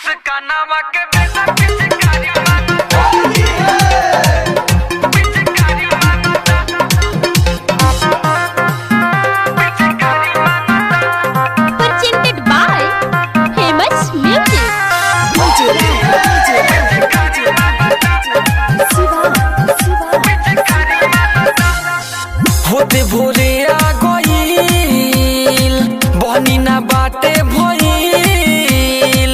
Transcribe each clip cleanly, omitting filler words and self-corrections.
मुस्कानावा के बेटा पिचकारी मांगता पिचकारी मांगता पिचकारी मांगता। Presented by Famous Music. होते भोरे आ गईल बहनी ना बाटे भईल।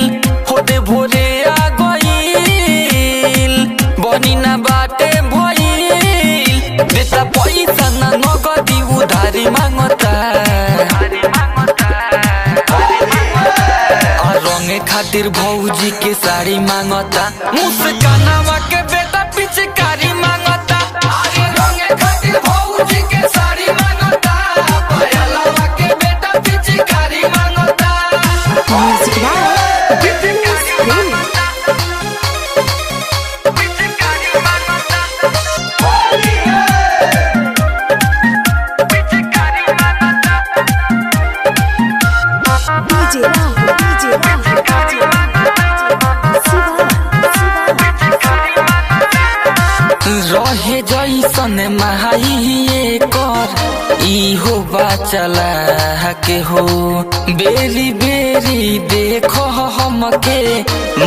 होते भोरे आ गईल बहनी ना बाटे भईल। बेटा पैसा ना नगदी उधारी मांगता रंगे खातिर भौजी के साड़ी मांगता। मुस्कानावा के बेटा पिचकारी मांगता। अरे रंगे खातिर भौजी के साड़ी मांगता। पायलवा के बेटा पिचकारी मांगता। Music by Famous मांगता पिचकारी मांगता। पिचकारी मांगता। रहे जैसन महाई कर इहो बाचला के हो। बेरी बेरी देखो हमके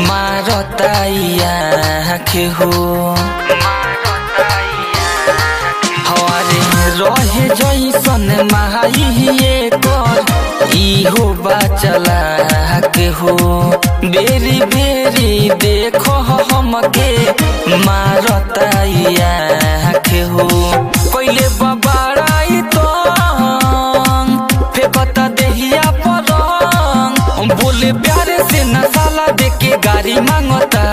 मारताइया के हो। हरे रहे जैसन महाई कर इहो बाचला के हो। बेरी बेरी देखो हमके मारताइया के हो। पहले बबाड़ाई तो फेंकता देहिया परंग। बोले प्यारे से नसाला देके गाड़ी मांगता।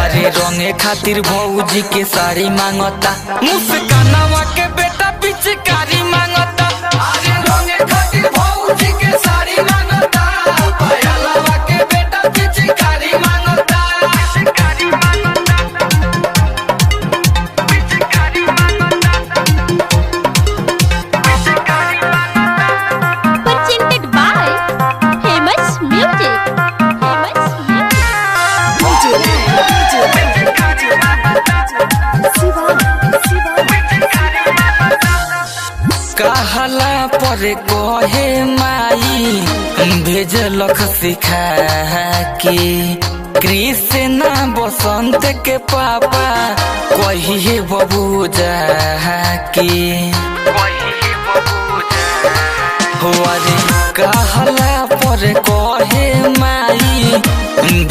अरे रंगे खातिर भौजी के साड़ी मांगता। मुस्कानावा के बेटा पिचकारी मांगता। अरे रंगे खातिर भौजी के साड़ी मांगता। पायलवा के बेटा पिचकारी मांगता। पिचकारी मांगता पिचकारी मांगता पिचकारी मांगता। Presented by Famous Music. Famous Music. कहला पर कहे माई भेजलख सिखा के। कृष्णा बसंत के पापा कहिए बबूजा के। अरे कहला पर कहे माई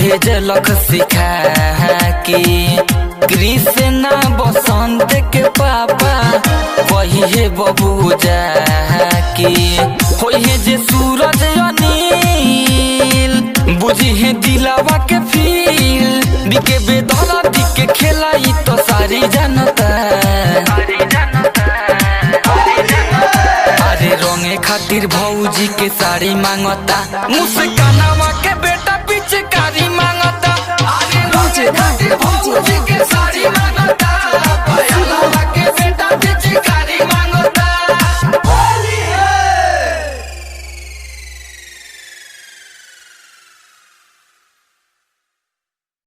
भेजलख सिखा के। कृष्णा बसंत के पापा कहिए बबूजा के। होइहे जे सूरज अनिल बुझिहे दिलावा के फील। बिके बेदला दिके खेलाई तो सारी जनता। अरे रंगे खातिर भौजी के साड़ी मांगता। मुस्कानावा के बेटा पिचकारी मांगता। अरे रंगे खातिर भौजी के साड़ी